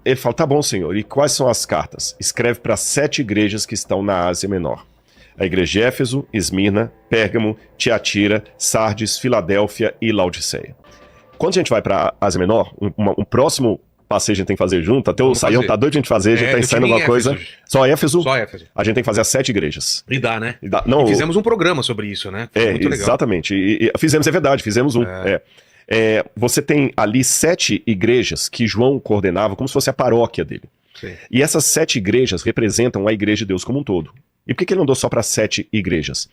ele fala, tá bom, Senhor, e quais são as cartas? Escreve para 7 igrejas que estão na Ásia Menor. A igreja de Éfeso, Esmirna, Pérgamo, Tiatira, Sardes, Filadélfia e Laodiceia. Quando a gente vai para a Ásia Menor, um próximo passeio a gente tem que fazer junto, até o Saião tá doido de a gente fazer, a gente tá ensaiando alguma coisa. Só Éfeso? Só Éfeso. A gente tem que fazer as 7 igrejas. E dá, né? Não, e fizemos um programa sobre isso, né? Foi muito legal. Exatamente. E fizemos, é verdade, fizemos um. Você tem ali 7 igrejas que João coordenava como se fosse a paróquia dele. Sim. E essas 7 igrejas representam a igreja de Deus como um todo. E por que ele não deu só para 7 igrejas?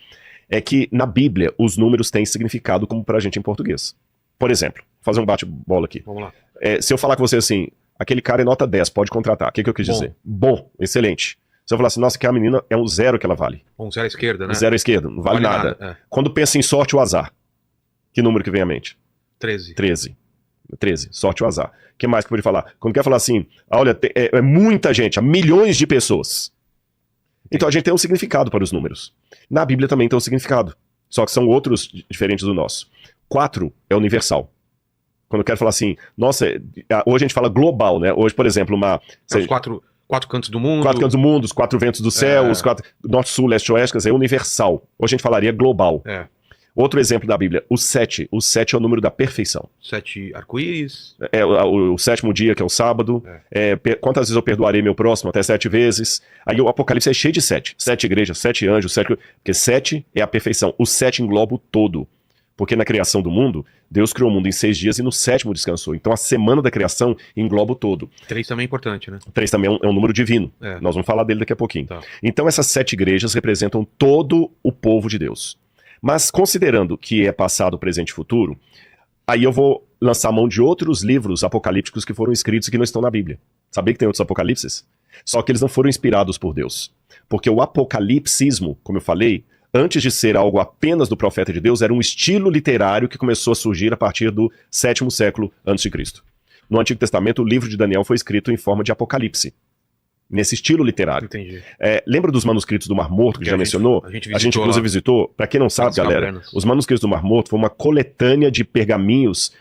É que na Bíblia os números têm significado como pra gente em português. Por exemplo, vou fazer um bate-bola aqui. Vamos lá. Se eu falar com você assim, aquele cara é nota 10, pode contratar. O que eu quis dizer? Bom, excelente. Se eu falar assim, nossa, que a menina é um 0 que ela vale. Um 0 à esquerda, né? 0 à esquerda, não vale nada. Quando pensa em sorte ou azar, que número que vem à mente? 13. 13, sorte ou azar. O que mais que eu poderia falar? Quando quer falar assim, olha, é muita gente, há milhões de pessoas. Então a gente tem um significado para os números. Na Bíblia também tem um significado, só que são outros diferentes do nosso. 4 é universal. Quando eu quero falar assim, nossa, hoje a gente fala global, né? Hoje, por exemplo, os 4 cantos do mundo. 4 cantos do mundo, os 4 ventos do céu, os 4 norte, sul, leste, oeste, quer dizer, é universal. Hoje a gente falaria global. Outro exemplo da Bíblia, o 7. O 7 é o número da perfeição. 7 arco-íris. O 7º dia, que é o sábado. Quantas vezes eu perdoarei meu próximo? Até 7 vezes. Aí o Apocalipse é cheio de 7. 7 igrejas, 7 anjos, 7... Porque 7 é a perfeição. O 7 engloba o todo. Porque na criação do mundo, Deus criou o mundo em 6 dias e no 7º descansou. Então a semana da criação engloba o todo. 3 também é importante, né? 3 também é um número divino. Nós vamos falar dele daqui a pouquinho. Tá. Então essas 7 igrejas representam todo o povo de Deus. Mas considerando que é passado, presente e futuro, aí eu vou lançar mão de outros livros apocalípticos que foram escritos e que não estão na Bíblia. Sabia que tem outros apocalipses? Só que eles não foram inspirados por Deus. Porque o apocalipsismo, como eu falei, antes de ser algo apenas do profeta de Deus, era um estilo literário que começou a surgir a partir do 7º século a.C. No Antigo Testamento, o livro de Daniel foi escrito em forma de apocalipse. Nesse estilo literário. Entendi. Lembra dos manuscritos do Mar Morto, que já mencionou? A gente inclusive visitou. Para quem não sabe, galera, os manuscritos do Mar Morto foi uma coletânea de pergaminhos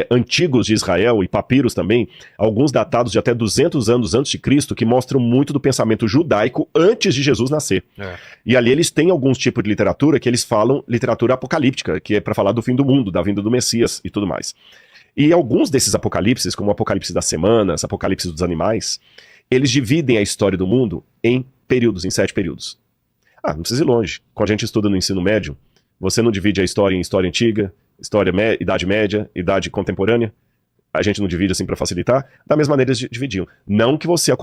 antigos de Israel e papiros também, alguns datados de até 200 anos antes de Cristo, que mostram muito do pensamento judaico antes de Jesus nascer. E ali eles têm alguns tipos de literatura que eles falam literatura apocalíptica, que é para falar do fim do mundo, da vinda do Messias e tudo mais. E alguns desses apocalipses, como o Apocalipse das Semanas, Apocalipse dos Animais, eles dividem a história do mundo em períodos, em 7 períodos. Não precisa ir longe. Quando a gente estuda no ensino médio, você não divide a história em história antiga, idade média, idade contemporânea. A gente não divide assim para facilitar. Da mesma maneira eles dividiam. Não que você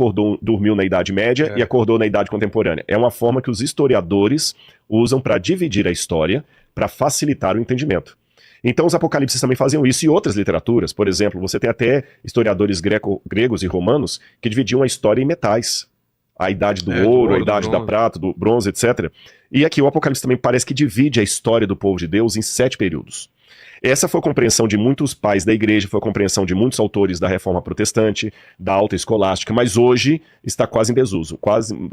dormiu na idade média e acordou na idade contemporânea. É uma forma que os historiadores usam para dividir a história, para facilitar o entendimento. Então os apocalipses também faziam isso e outras literaturas. Por exemplo, você tem até historiadores gregos e romanos que dividiam a história em metais. A idade do ouro, a idade da prata, do bronze, etc. E aqui o Apocalipse também parece que divide a história do povo de Deus em 7 períodos. Essa foi a compreensão de muitos pais da igreja, foi a compreensão de muitos autores da Reforma Protestante, da Alta Escolástica, mas hoje está quase em desuso.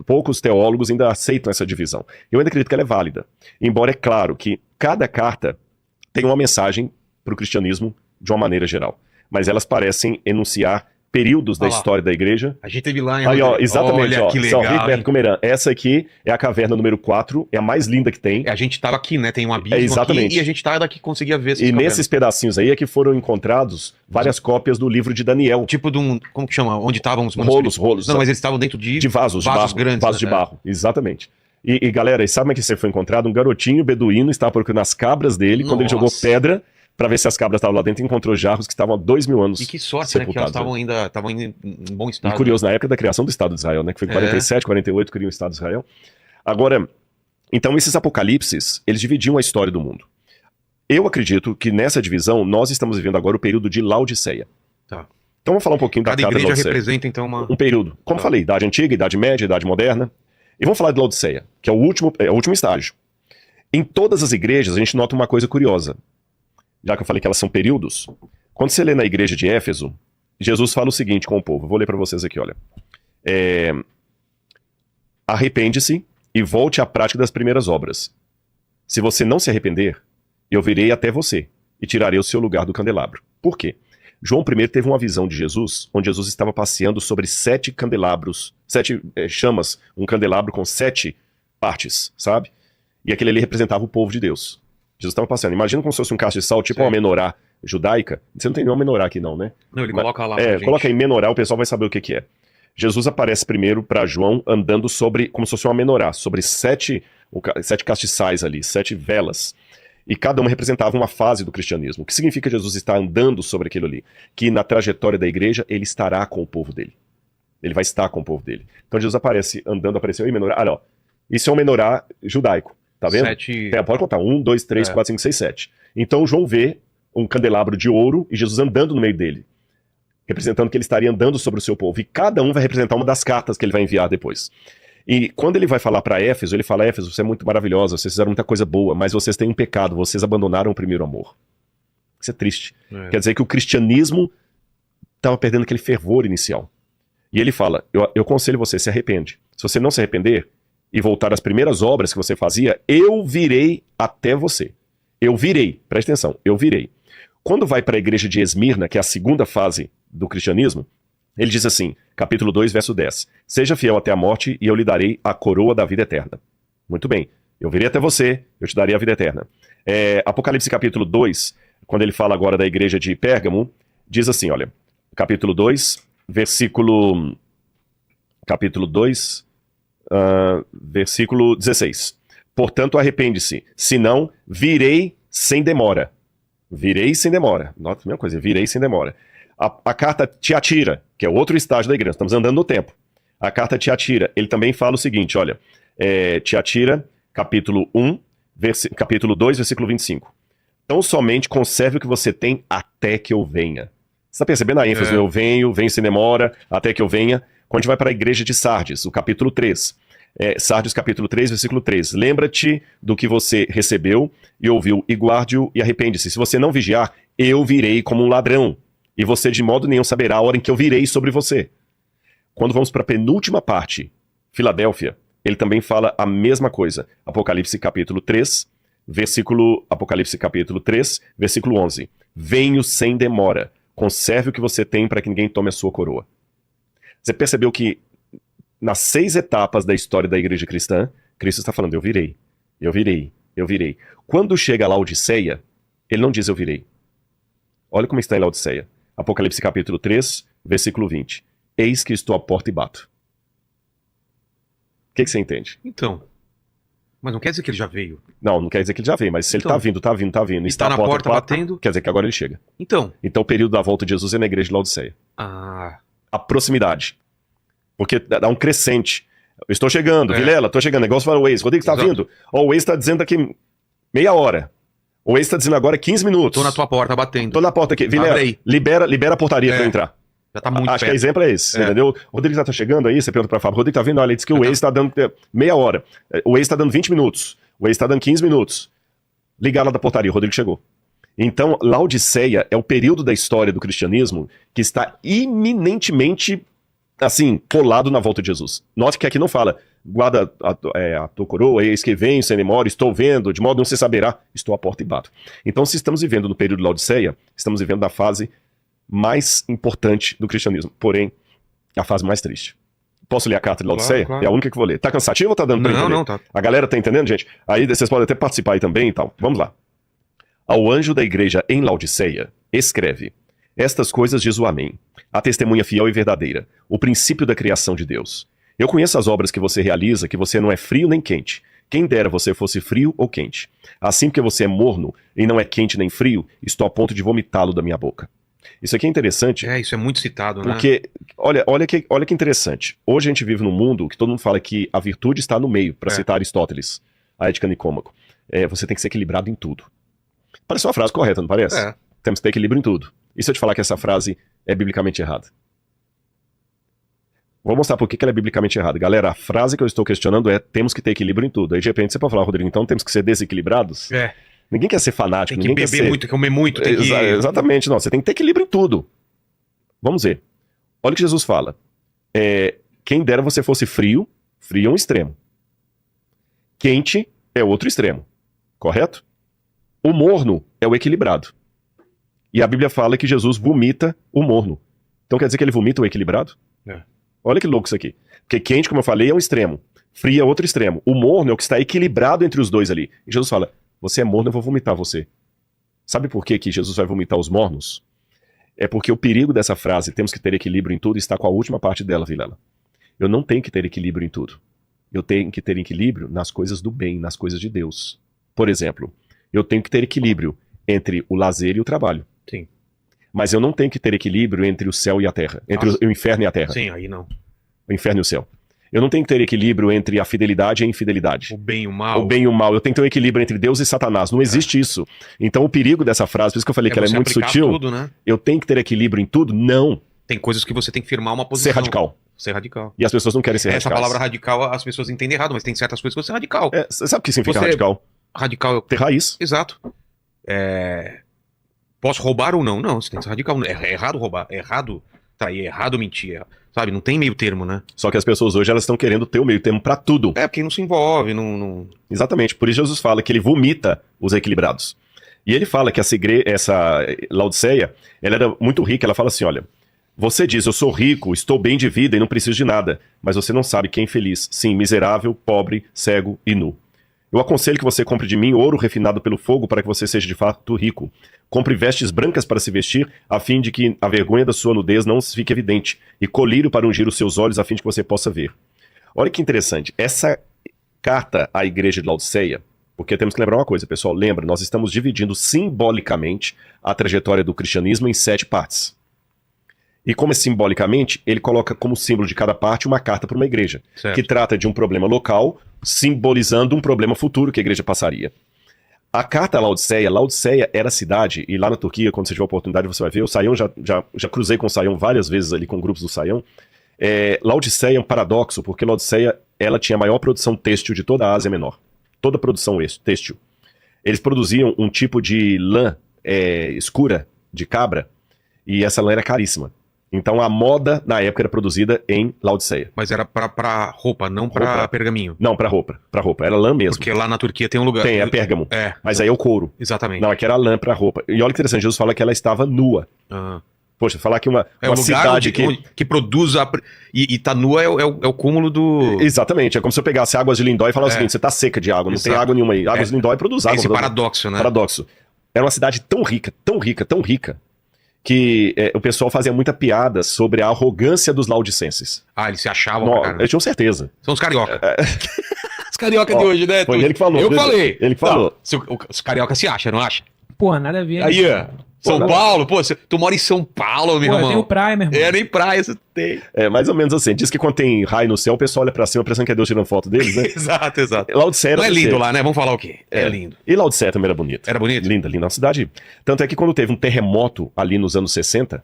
Poucos teólogos ainda aceitam essa divisão. Eu ainda acredito que ela é válida. Embora é claro que cada carta tem uma mensagem para o cristianismo de uma maneira geral. Mas elas parecem enunciar períodos da história da igreja. A gente teve lá em... Aí, exatamente, olha, que legal. Rigoberto Comeran. Essa aqui é a caverna número 4, é a mais linda que tem. A gente tava aqui, né? Tem um abismo exatamente. Aqui e a gente tava daqui conseguia ver essas cavernas. Nesses pedacinhos aí é que foram encontrados várias cópias do livro de Daniel. Tipo de um... Como que chama? Onde estavam os manuscritos? Rolos. Não, mas eles estavam dentro de vasos grandes. Vasos de barro, exatamente. E galera, sabe como é que isso foi encontrado? Um garotinho beduíno estava procurando as cabras dele, quando ele jogou pedra para ver se as cabras estavam lá dentro, e encontrou jarros que estavam há 2000 anos. E que sorte, né, que elas estavam ainda em bom estado. E curioso, na época da criação do Estado de Israel, né, que foi em 47, 48, criou o Estado de Israel. Agora, então esses apocalipses, eles dividiam a história do mundo. Eu acredito que nessa divisão, nós estamos vivendo agora o período de Laodiceia. Tá. Então vamos falar um pouquinho da carta de Laodiceia. Cada igreja representa, então, um período. Como falei, Idade Antiga, Idade Média, Idade Moderna. E vamos falar de Laodiceia, que é o último estágio. Em todas as igrejas, a gente nota uma coisa curiosa. Já que eu falei que elas são períodos, quando você lê na igreja de Éfeso, Jesus fala o seguinte com o povo. Vou ler para vocês aqui, olha. Arrepende-se e volte à prática das primeiras obras. Se você não se arrepender, eu virei até você e tirarei o seu lugar do candelabro. Por quê? João I teve uma visão de Jesus, onde Jesus estava passeando sobre 7 candelabros, 7 chamas, um candelabro com 7 partes, sabe? E aquele ali representava o povo de Deus. Jesus estava passeando. Imagina como se fosse um cacho de sal, tipo uma menorá judaica. Você não tem nenhuma menorá aqui não, né? Não, ele coloca lá. Coloca aí menorá, o pessoal vai saber o que é. Jesus aparece primeiro para João andando sobre, como se fosse uma menorá, sobre 7 castiçais ali, 7 velas. E cada uma representava uma fase do cristianismo. O que significa Jesus estar andando sobre aquilo ali? Que na trajetória da igreja, ele estará com o povo dele. Ele vai estar com o povo dele. Então Jesus aparece andando, apareceu aí menorá. Ó, isso é um menorá judaico, tá vendo? 7... pode contar, 1, 2, 3, 4, 5, 6, 7. Então João vê um candelabro de ouro e Jesus andando no meio dele, representando que ele estaria andando sobre o seu povo. E cada um vai representar uma das cartas que ele vai enviar depois. E quando ele vai falar para Éfeso, ele fala: Éfeso, você é muito maravilhosa, vocês fizeram muita coisa boa, mas vocês têm um pecado, vocês abandonaram o primeiro amor. Isso é triste. Quer dizer que o cristianismo estava perdendo aquele fervor inicial. E ele fala: eu aconselho você, se arrepende. Se você não se arrepender e voltar às primeiras obras que você fazia, eu virei até você. Eu virei, preste atenção, eu virei. Quando vai para a igreja de Esmirna, que é a segunda fase do cristianismo, ele diz assim, capítulo 2, verso 10. Seja fiel até a morte e eu lhe darei a coroa da vida eterna. Muito bem, eu virei até você, eu te darei a vida eterna. Apocalipse capítulo 2, quando ele fala agora da igreja de Pérgamo, diz assim, olha, capítulo 2, versículo 16. Portanto, arrepende-se, senão virei sem demora. Virei sem demora. Nota a mesma coisa, virei sem demora. A carta Tiatira, que é outro estágio da igreja, estamos andando no tempo. A carta Tiatira, ele também fala o seguinte, olha, Tiatira, capítulo 2, versículo 25. Então somente conserve o que você tem até que eu venha. Você está percebendo a ênfase? Eu venho sem demora, até que eu venha. Quando a gente vai para a igreja de Sardes, o capítulo 3. Sardes, capítulo 3, versículo 3. Lembra-te do que você recebeu e ouviu, e guarde-o e arrepende-se. Se você não vigiar, eu virei como um ladrão. E você de modo nenhum saberá a hora em que eu virei sobre você. Quando vamos para a penúltima parte, Filadélfia, ele também fala a mesma coisa. Apocalipse capítulo 3, versículo 11. Venho sem demora. Conserve o que você tem para que ninguém tome a sua coroa. Você percebeu que nas 6 etapas da história da igreja cristã, Cristo está falando, eu virei, eu virei, eu virei. Quando chega a Laodiceia, ele não diz eu virei. Olha como está em Laodiceia. Apocalipse capítulo 3, versículo 20. Eis que estou à porta e bato. O que você entende? Então, mas não quer dizer que ele já veio. Não quer dizer que ele já veio, mas se ele está vindo. Está na porta batendo. Quer dizer que agora ele chega. Então o período da volta de Jesus é na igreja de Laodiceia. A proximidade. Porque dá um crescente. Eu estou chegando, Vilela, estou chegando. Negócio para o Waze. Rodrigo está vindo. O Waze está dizendo daqui meia hora. O Waze está dizendo agora 15 minutos. Tô na tua porta batendo. Tô na porta aqui. Vilela, libera a portaria para eu entrar. Já tá muito Acho que o exemplo é esse, entendeu? O Rodrigo já tá chegando aí, você pergunta pra Fábio, Rodrigo tá vindo? Olha, ele disse que o Waze tá dando meia hora. O Waze tá dando 20 minutos. O Waze tá dando 15 minutos. Ligar lá da portaria, o Rodrigo chegou. Então, Laodiceia é o período da história do cristianismo que está iminentemente, assim, colado na volta de Jesus. Note que aqui não fala, guarda a tua coroa, eis que venho sem demora, estou vendo, de modo não se saberá, estou à porta e bato. Então, se estamos vivendo no período de Laodiceia, estamos vivendo na fase mais importante do cristianismo, porém, a fase mais triste. Posso ler a carta de Laodiceia? Claro. É a única que vou ler. Tá cansativo ou tá dando pra entender? Não, tá. A galera tá entendendo, gente? Aí vocês podem até participar aí também e tal. Vamos lá. Ao anjo da igreja em Laodiceia, escreve: estas coisas diz o Amém, a testemunha fiel e verdadeira, o princípio da criação de Deus. Eu conheço as obras que você realiza, que você não é frio nem quente. Quem dera você fosse frio ou quente. Assim que você é morno e não é quente nem frio, estou a ponto de vomitá-lo da minha boca. Isso aqui é interessante. Isso é muito citado, né? Porque, olha que interessante. Hoje a gente vive num mundo que todo mundo fala que a virtude está no meio, para citar Aristóteles, a Ética Nicômaco. Você tem que ser equilibrado em tudo. Parece uma frase correta, não parece? Temos que ter equilíbrio em tudo. E se eu te falar que essa frase é biblicamente errada? Vou mostrar por que ela é biblicamente errada. Galera, a frase que eu estou questionando é temos que ter equilíbrio em tudo. Aí de repente você pode falar, Rodrigo, então temos que ser desequilibrados? Ninguém quer ser fanático. Tem que beber muito, comer muito. Tem que... Exatamente, não. Você tem que ter equilíbrio em tudo. Vamos ver. Olha o que Jesus fala. Quem dera você fosse frio, frio é um extremo. Quente é outro extremo. Correto? O morno é o equilibrado. E a Bíblia fala que Jesus vomita o morno. Então quer dizer que ele vomita o equilibrado? É. Olha que louco isso aqui. Porque quente, como eu falei, é um extremo. Frio é outro extremo. O morno é o que está equilibrado entre os dois ali. E Jesus fala, você é morno, eu vou vomitar você. Sabe por que Jesus vai vomitar os mornos? É porque o perigo dessa frase, temos que ter equilíbrio em tudo, está com a última parte dela, Vilela. Eu não tenho que ter equilíbrio em tudo. Eu tenho que ter equilíbrio nas coisas do bem, nas coisas de Deus. Por exemplo, eu tenho que ter equilíbrio entre o lazer e o trabalho. Sim. Mas eu não tenho que ter equilíbrio entre o céu e a terra, entre o inferno e a terra. Sim, aí não. O inferno e o céu. Eu não tenho que ter equilíbrio entre a fidelidade e a infidelidade. O bem e o mal. O bem e o mal. Eu tenho que ter um equilíbrio entre Deus e Satanás. Não existe isso. Então o perigo dessa frase, por isso que eu falei que ela é muito sutil. Tudo, né? Eu tenho que ter equilíbrio em tudo? Não. Tem coisas que você tem que firmar uma posição. Ser radical. Ser radical. E as pessoas não querem ser radicais. Essa palavra radical as pessoas entendem errado, mas tem certas coisas que você é radical. Sabe o que significa radical? Radical. Ter raiz. Exato. Posso roubar ou não? Não, você tem que ser radical. É errado roubar. É errado trair. É errado mentir. Sabe? Não tem meio termo, né? Só que as pessoas hoje elas estão querendo ter o meio termo pra tudo. Porque não se envolve, não... Exatamente. Por isso Jesus fala que ele vomita os equilibrados. E ele fala que essa Laodiceia, ela era muito rica. Ela fala assim, olha, você diz, eu sou rico, estou bem de vida e não preciso de nada, mas você não sabe quem é infeliz. Sim, miserável, pobre, cego e nu. Eu aconselho que você compre de mim ouro refinado pelo fogo para que você seja de fato rico. Compre vestes brancas para se vestir, a fim de que a vergonha da sua nudez não fique evidente, e colírio para ungir os seus olhos, a fim de que você possa ver. Olha que interessante, essa carta à igreja de Laodiceia, porque temos que lembrar uma coisa, pessoal, lembra, nós estamos dividindo simbolicamente a trajetória do cristianismo em 7 partes. E como é simbolicamente, ele coloca como símbolo de cada parte uma carta para uma igreja, certo, que trata de um problema local, simbolizando um problema futuro que a igreja passaria. A carta a Laodiceia era a cidade, e lá na Turquia, quando você tiver a oportunidade, você vai ver, o Saião, já cruzei com o Saião várias vezes ali com grupos do Saião. Laodiceia é um paradoxo, porque Laodiceia, ela tinha a maior produção têxtil de toda a Ásia Menor. Toda a produção têxtil. Eles produziam um tipo de lã escura, de cabra, e essa lã era caríssima. Então a moda na época era produzida em Laodiceia. Mas era pra roupa, não pra pergaminho. Não, pra roupa. Era lã mesmo. Porque lá na Turquia tem um lugar... Tem, é pérgamo. Mas aí é o couro. Exatamente. Não, aqui era lã pra roupa. E olha que interessante, Jesus fala que ela estava nua. Poxa, falar que uma cidade que produz... E tá nua é o cúmulo do... Exatamente, é como se eu pegasse águas de Lindóia e falasse o seguinte, você tá seca de água, não tem água nenhuma aí. Águas de Lindóia produz água. Esse paradoxo, né? Paradoxo. Era uma cidade tão rica, que o pessoal fazia muita piada sobre a arrogância dos laudicenses. Eles se achavam pra caramba. Eu tinha certeza. São os carioca. Os carioca de hoje, né? Foi ele que falou. Eu falei. Ele que falou. Os carioca se acham, não acha? Porra, nada a ver. Aí, ó. São Paulo, pô, tu mora em São Paulo, meu irmão. Eu tenho praia, meu irmão. Nem praia você tem. Mais ou menos assim. Diz que quando tem raio no céu, o pessoal olha pra cima pensando que é Deus tirando foto deles, né? Exato. Laodiceia não é lindo lá, né? Vamos falar o quê? É lindo. E Laodiceia também era bonito. Era bonito? Linda, uma cidade. Tanto é que quando teve um terremoto ali nos anos 60,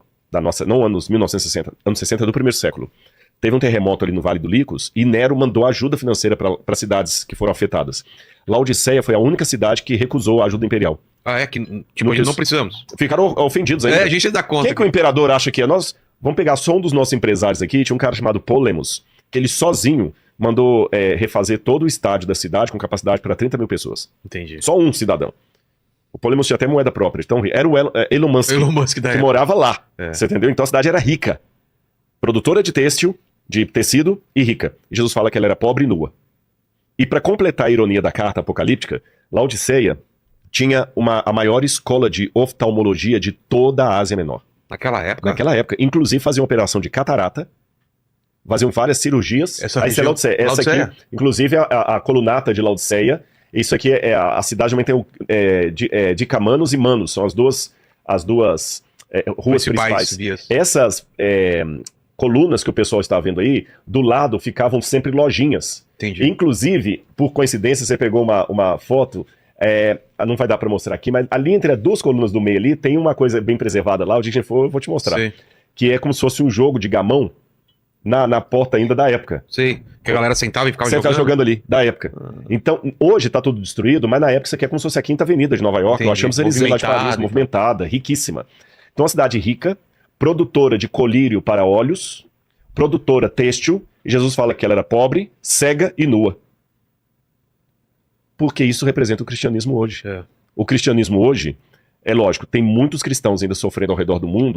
não anos 1960, anos 60 do primeiro século, teve um terremoto ali no Vale do Licos e Nero mandou ajuda financeira para cidades que foram afetadas. Laodiceia foi a única cidade que recusou a ajuda imperial. Tipo, a gente não precisamos. Ficaram ofendidos ainda. A gente dá conta. Quem que o imperador acha que é? Nós vamos pegar só um dos nossos empresários aqui, tinha um cara chamado Polemos, que ele sozinho mandou refazer todo o estádio da cidade com capacidade para 30 mil pessoas. Entendi. Só um cidadão. O Polemos tinha até moeda própria. Então, era o Elon Musk que morava lá. Você entendeu? Então a cidade era rica. Produtora de têxtil, de tecido e rica. E Jesus fala que ela era pobre e nua. E para completar a ironia da carta apocalíptica, Laodiceia tinha a maior escola de oftalmologia de toda a Ásia Menor. Naquela época? Naquela época. Inclusive faziam operação de catarata, faziam várias cirurgias. Essa é Laodiceia. Essa aqui, inclusive a colunata de Laodiceia. Isso aqui a cidade também tem Dicamanos e Manos, são as duas ruas principais. Essas colunas que o pessoal está vendo aí, do lado ficavam sempre lojinhas. Entendi. Inclusive, por coincidência, você pegou uma foto, não vai dar para mostrar aqui, mas ali entre as duas colunas do meio ali, tem uma coisa bem preservada lá, o dia que for eu vou te mostrar. Sim. Que é como se fosse um jogo de gamão na porta ainda da época. Sim, que a galera sentava e ficava jogando ali, da época. Então, hoje tá tudo destruído, mas na época isso aqui é como se fosse a Quinta Avenida de Nova York, nós achamos Eliseu lá de Paris, movimentada, riquíssima. Então, uma cidade rica, produtora de colírio para óleos, produtora têxtil, e Jesus fala que ela era pobre, cega e nua. Porque isso representa o cristianismo hoje. O cristianismo hoje É lógico, tem muitos cristãos ainda sofrendo ao redor do mundo,